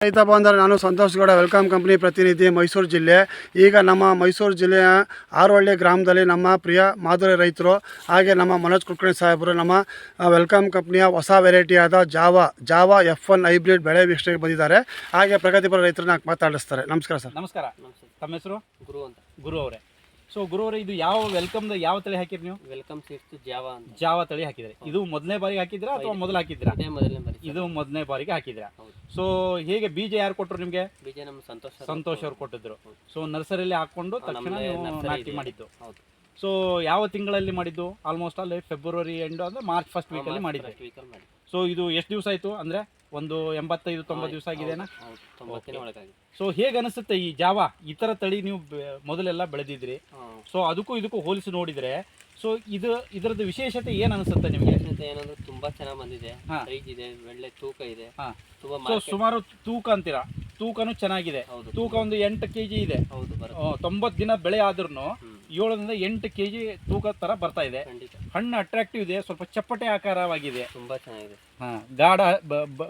ರೈತ ಬಂದರೆ ನಾನು ಸಂತೋಷ್ ಗೌಡ ವೆಲ್ಕಮ್ ಕಂಪ್ನಿ ಪ್ರತಿನಿಧಿ ಮೈಸೂರು ಜಿಲ್ಲೆ. ಈಗ ನಮ್ಮ ಮೈಸೂರು ಜಿಲ್ಲೆಯ ಆರೋಹಳ್ಳಿ ಗ್ರಾಮದಲ್ಲಿ ನಮ್ಮ ಪ್ರಿಯ ಮಾಧುರಿ ರೈತರು ಹಾಗೆ ನಮ್ಮ ಮನೋಜ್ ಕುಲಕರ್ಣಿ ಸಾಹೇಬರು ನಮ್ಮ ವೆಲ್ಕಮ್ ಕಂಪ್ನಿಯ ಹೊಸ ವೆರೈಟಿಯಾದ ಜಾವಾ F1 ಹೈಬ್ರಿಡ್ ಬೆಳೆ ವೀಕ್ಷಣೆಗೆ ಬಂದಿದ್ದಾರೆ. ಹಾಗೆ ಪ್ರಗತಿಪರ ರೈತರನ್ನ ಮಾತಾಡಿಸ್ತಾರೆ. ನಮಸ್ಕಾರ ಸರ್. ನಮಸ್ಕಾರ. ತಮ್ಮ ಹೆಸರು? ಗುರು ಅಂತ. ಗುರು ಅವರೇ. ಸೊ ಗುರು ಅವರೇ, ಇದು ಯಾವ ವೆಲ್ಕಮ್ದ ಯಾವ ತಳಿ ಹಾಕಿರಿ ನೀವು? ವೆಲ್ಕಮ್ ಸೀಡ್ಸ್ ಜಾವಾ ಅಂತ. ಜಾವಾ ತಳಿ ಹಾಕಿದ್ರಿ. ಇದು ಮೊದಲನೇ ಬಾರಿಗೆ ಹಾಕಿದ್ರಾ ಅಥವಾ ಮೊದಲು ಹಾಕಿದ್ರಾ? ಮೊದಲನೇ ಬಾರಿ. ಇದು ಮೊದಲನೇ ಬಾರಿಗೆ ಹಾಕಿದ್ರಾ? ಸೊ ಹೇಗೆ ಬೀಜ ಯಾರು ಕೊಟ್ಟರು ನಿಮಗೆ? ಬೀಜ ನಮ್ಮ ಸಂತೋಷ್ ಅವರು ಕೊಟ್ಟಿದ್ರು. ಸೊ ನರ್ಸರಿಯಲ್ಲಿ ಹಾಕೊಂಡು ತಕ್ಷಣ ನಾಟಿ ಮಾಡಿದ್ದು. ಹೌದು. ಸೊ ಯಾವ ತಿಂಗಳಲ್ಲಿ ಮಾಡಿದ್ದು? ಆಲ್ಮೋಸ್ಟ್ ಅಲ್ಲಿ ಫೆಬ್ರವರಿ ಎಂಡ್ ಅಂದ್ರೆ ಮಾರ್ಚ್ ಫಸ್ಟ್ ವೀಕಲ್ಲಿ ಮಾಡಿದ್ದೆ. ಸೊ ಇದು ಎಷ್ಟು ದಿವಸ ಆಯಿತು ಅಂದರೆ ಒಂದು 85-90 ದಿವಸ ಆಗಿದೆನಾ? ಸೊ ಹೇಗೆ ಅನಿಸುತ್ತೆ ಈ ಜಾವಾ? ಈ ಥರ ತಳಿ ನೀವು ಮೊದಲೆಲ್ಲ ಬೆಳೆದಿದ್ರಿ. ಸೊ ಅದಕ್ಕೂ ಹೋಲಿಸಿ ನೋಡಿದರೆ ಸೊ ಇದರದ್ದು ವಿಶೇಷತೆ ಏನು ಅನಿಸುತ್ತೆ ನಿಮಗೆ? ಏನಂದ್ರೆ ತುಂಬಾ ಚೆನ್ನಾಗಿ ಬಂದಿದೆ. ಸೈಜ್ ಇದೆ, ಒಳ್ಳೆ ತೂಕ ಇದೆ. ಸೊ ಸುಮಾರು ತೂಕ ಅಂತೀರಾ? ತೂಕನೂ ಚೆನ್ನಾಗಿದೆ. ತೂಕ ಒಂದು 8 kg ಇದೆ. 90 ದಿನ ಬೆಳೆ ಆದ್ರೂ 7ರಿಂದ 8 kg ತೂಕ ತರ ಬರ್ತಾ ಇದೆ. ಹಣ್ಣು ಅಟ್ರಾಕ್ಟಿವ್ ಇದೆ, ಸ್ವಲ್ಪ ಚಪ್ಪಟೆ ಆಕಾರವಾಗಿದೆ. ತುಂಬಾ ಚೆನ್ನಾಗಿದೆ. ಗಾಢ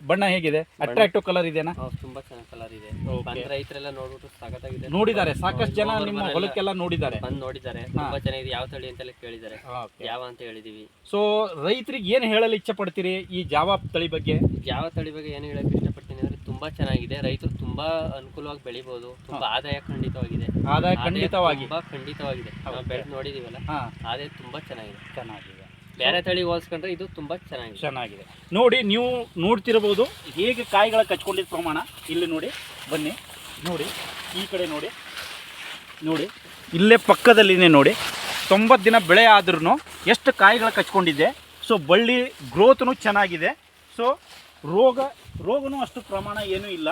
ಬಣ್ಣ ಹೇಗಿದೆ? ಅಟ್ರಾಕ್ಟಿವ್ ಕಲರ್ ಇದೆನಾ? ತುಂಬಾ ಚೆನ್ನಾಗಿ ಕಲರ್ ಇದೆ. ರೈತರೆಲ್ಲ ನೋಡ್ಬಿಟ್ಟು ಸಖತ್ತಾಗಿದೆ. ನೋಡಿದ್ದಾರೆ, ಸಾಕಷ್ಟು ಜನ ನಿಮ್ಮ ಹೊಲಕ್ಕೆಲ್ಲ ನೋಡಿದ್ದಾರೆ, ಬಂದು ನೋಡಿದ್ದಾರೆ. ತುಂಬಾ ಚೆನ್ನಾಗಿದೆ. ಯಾವ ತಳಿ ಅಂತೆಲ್ಲ ಕೇಳಿದ್ದಾರೆ. ಯಾವ ಅಂತ ಹೇಳಿದೀವಿ. ಸೊ ರೈತರಿಗೆ ಏನು ಹೇಳಲು ಇಚ್ಛೆ ಪಡ್ತೀರಿ ಈ ಜಾವಾ ತಳಿ ಬಗ್ಗೆ? ಜಾವಾ ತಳಿ ಬಗ್ಗೆ ಏನು ಹೇಳಕ್ ಇಷ್ಟಪಡ್ತೀನಿ ಅಂದ್ರೆ ತುಂಬಾ ಚೆನ್ನಾಗಿದೆ. ರೈತರು ತುಂಬಾ ಅನುಕೂಲವಾಗಿ ಬೆಳಿಬಹುದು. ತುಂಬಾ ಆದಾಯ ಖಂಡಿತವಾಗಿದೆ. ಖಂಡಿತವಾಗಿದೆ. ನಾವು ಬೆಳೆದು ನೋಡಿದೀವಲ್ಲ, ಆದಾಯ ತುಂಬಾ ಚೆನ್ನಾಗಿದೆ. ಬೇರೆ ತಳಿ ಹೋಲಿಸ್ಕೊಂಡ್ರೆ ಇದು ತುಂಬಾ ಚೆನ್ನಾಗಿದೆ. ನೋಡಿ, ನೀವು ನೋಡ್ತಿರಬಹುದು ಹೇಗೆ ಕಾಯಿಗಳ ಕಚ್ಕೊಂಡಿದ್ದ ಪ್ರಮಾಣ. ಇಲ್ಲಿ ನೋಡಿ, ಬನ್ನಿ ನೋಡಿ, ಈ ಕಡೆ ನೋಡಿ ಇಲ್ಲೇ ಪಕ್ಕದಲ್ಲಿನೇ ನೋಡಿ. 90 ದಿನ ಬೆಳೆ ಆದ್ರೂ ಎಷ್ಟು ಕಾಯಿಗಳ ಕಚ್ಕೊಂಡಿದೆ. ಸೊ ಬಳ್ಳಿ ಗ್ರೋತ್ನು ಚೆನ್ನಾಗಿದೆ. ಸೊ ರೋಗನೂ ಅಷ್ಟು ಪ್ರಮಾಣ ಏನೂ ಇಲ್ಲ.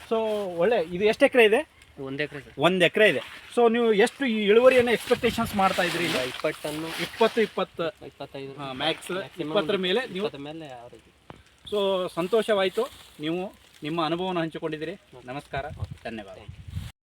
ಸೊ ಒಳ್ಳೆ. ಇದು ಎಷ್ಟು ಎಕರೆ ಇದೆ? 1 ಎಕರೆ ಇದೆ. ಸೊ ನೀವು ಎಷ್ಟು ಇಳುವರಿಯನ್ನು ಎಕ್ಸ್ಪೆಕ್ಟೇಷನ್ಸ್ ಮಾಡ್ತಾ ಇದ್ರಿ? 20 ಟನ್ನು, 20-25 ಮ್ಯಾಕ್ಸ್ 20 ಮೇಲೆ ನೀವು. ಸೊ ಸಂತೋಷವಾಯಿತು, ನೀವು ನಿಮ್ಮ ಅನುಭವವನ್ನು ಹಂಚಿಕೊಂಡಿದ್ದೀರಿ. ನಮಸ್ಕಾರ, ಧನ್ಯವಾದ.